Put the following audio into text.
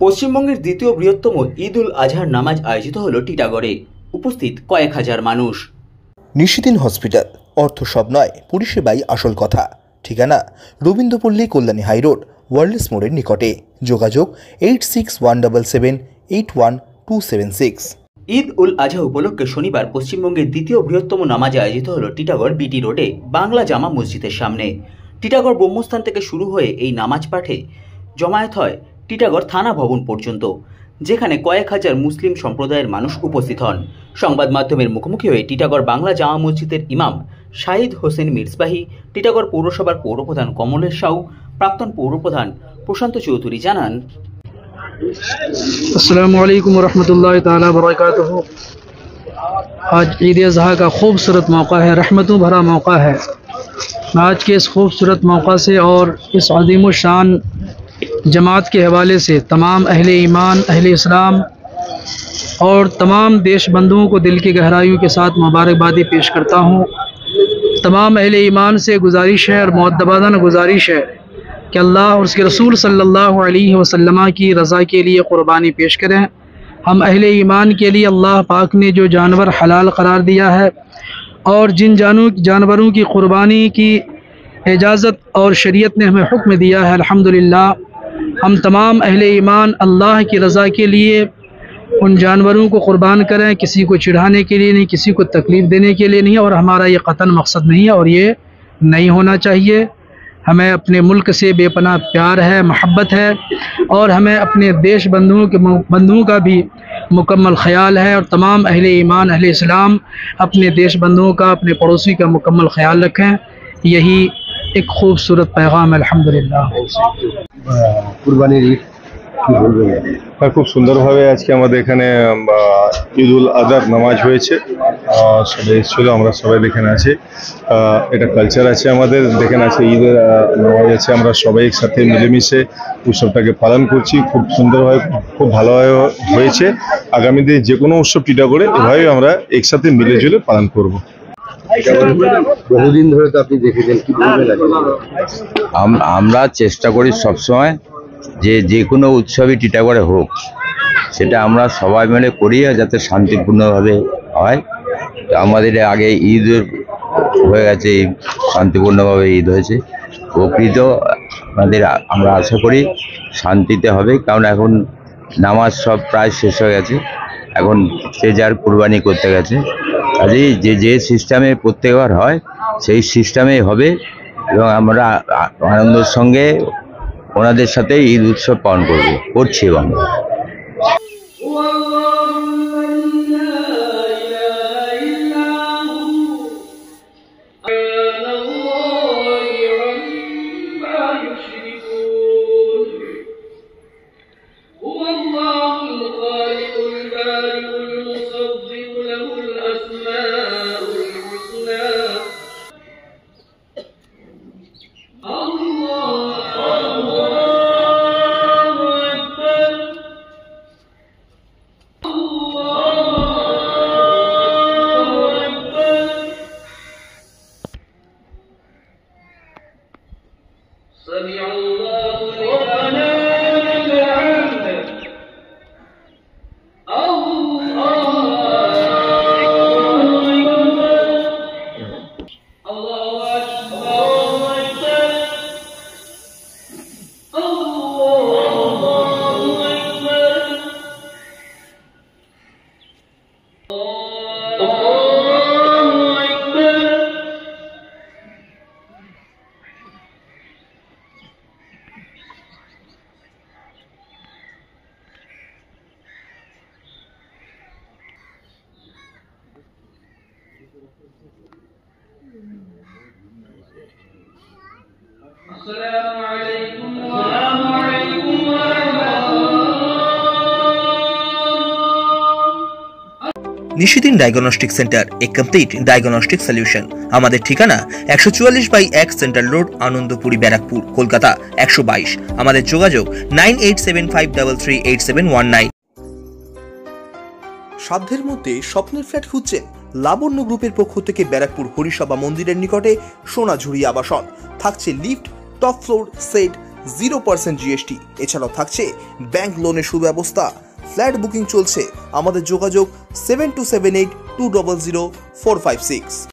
পশ্চিমবঙ্গের দ্বিতীয় বৃহত্তম ঈদ উল আজহার নামাজ আয়োজিত হলো টিটাগড়ে। উপস্থিত কয়েক হাজার মানুষ। নিশিদিন হসপিটাল, অর্থ সব নয়, পরিষেবাই আসল কথা। ঠিকানা রবীন্দ্রপল্লী, কল্যাণী হাইরোড, ওয়ার্ল্ডস মোড়ের নিকটে। যোগাযোগ 8617781276। ঈদ উল আজহা উপলক্ষে শনিবার পশ্চিমবঙ্গের দ্বিতীয় বৃহত্তম নামাজ আয়োজিত হলো টিটাগড় বিটি রোডে বাংলা জামা মসজিদের সামনে। টিটাগড় ব্রহ্মস্থান থেকে শুরু হয়ে এই নামাজ পাঠে জমায়েত হয় টিটাগড় থানা ভবন পর্যন্ত, যেখানে কয়েক হাজার মুসলিম সম্প্রদায়ের মানুষ উপস্থিত হন। সংবাদ মাধ্যমের মুখোমুখি হয়ে টিটাগড় বাংলা জামা মসজিদের ইমাম শাহিদ হোসেন মির্জবাহী, টিটাগড় পৌরসভার পৌরপ্রধান কমলেশ সাউ, প্রাক্তন পৌরপ্রধান প্রশান্ত চৌধুরী জানান, अस्सलामु अलैकुम वरहमतुल्लाहि ताला बरकातुहू। आज ईद अज़हा का खूबसूरत मौका है, रहमतों भरा मौका है। आज के इस खूबसूरत मौका से और इस अज़ीम शान जमात के हवाले से तमाम अहले ईमान, अहले इस्लाम और तमाम देश बंधुओं को दिल की गहराइयों के साथ मुबारकबादी पेश करता हूँ। तमाम अहले ईमान से गुजारिश है और मुअद्दबाना गुजारिश है कि अल्लाह और उसके रसूल सल्लल्लाहु अलैहि वसल्लम की रज़ा के लिए क़ुरबानी पेश करें। हम अहले ईमान के लिए अल्लाह पाक ने जो जानवर हलाल करार दिया है और जिन जानवरों की क़ुरबानी की इजाज़त और शरीयत ने हमें हुक्म दिया है, अल्हम्दुलिल्लाह हम तमाम अहले ईमान अल्लाह की रज़ा के लिए उन जानवरों को क़ुरबान करें, किसी को चिढ़ाने के लिए नहीं, किसी को तकलीफ़ देने के लिए नहीं, और हमारा ये क़तन मकसद नहीं है और ये नहीं होना चाहिए। हमें अपने मुल्क से बेपनाह प्यार है, मोहब्बत है, और हमें अपने देश बंधुओं का भी मुकम्मल ख्याल है, और तमाम अहले ईमान, अहले इस्लाम अपने देश बंधुओं का, अपने पड़ोसी का मुकम्मल ख्याल रखें। यही एक खूबसूरत पैगाम है। अल्हम्दुलिल्लाह। কুরবানির ঈদ কি বলবেন? খুব সুন্দরভাবে আজকে আমাদের এখানে ঈদ উল আজহার নামাজ হয়েছে। সবাই এসেছিল, আমরা সবাই দেখেন আছি। এটা কালচার আছে আমাদের, দেখেন আছে ঈদের নামাজ আছে, আমরা সবাই একসাথে মিলেমিশে উৎসবটাকে পালন করছি। খুব সুন্দরভাবে, খুব ভালোভাবে হয়েছে। আগামী দিনে যে কোনো উৎসব টিটাগড়ে এভাবেই আমরা একসাথে মিলেজুলে পালন করব। বহুদিন ধরে তো আপনি দেখেছেন, কি বলবেন? আমরা চেষ্টা করি সবসময় যে কোনো উৎসবই টিটাগড়ে হোক, সেটা আমরা সবাই মিলে করি যাতে শান্তিপূর্ণভাবে হয়। আমাদের আগে ঈদ হয়ে গেছে, শান্তিপূর্ণভাবে ঈদ হয়েছে। প্রকৃত আমরা আশা করি শান্তিতে হবে, কারণ এখন নামাজ সব প্রায় শেষ হয়ে গেছে, এখন সে যার কুরবানি করতে গেছে। কাজেই যে সিস্টেমে প্রত্যেকবার হয় সেই সিস্টেমেই হবে, এবং আমরা আনন্দের সঙ্গে ওনাদের সাথে ঈদ উৎসব পালন করছি আমরা। নিশিদিন ডায়াগনস্টিক সেন্টার, এ কমপ্লিট ডায়াগনস্টিক সলিউশন। আমাদের ঠিকানা 144/1 সেন্ট্রাল রোড, আনন্দপুরি, ব্যারাকপুর, কলকাতা 122। আমাদের যোগাযোগ 9875338719। সাধ্যের মধ্যে স্বপ্নের ফ্ল্যাট খুঁজছেন? লাবণ্য গ্রুপের পক্ষ থেকে ব্যারাকপুর হরিসভা মন্দিরের নিকটে সোনাঝুরি আবাসন। থাকছে lift, top floor, set, 0% GST। এছাড়াও থাকছে ব্যাংক লোনের সুব্যবস্থা। ফ্ল্যাট বুকিং চলছে। আমাদের যোগাযোগ 7278 200 456।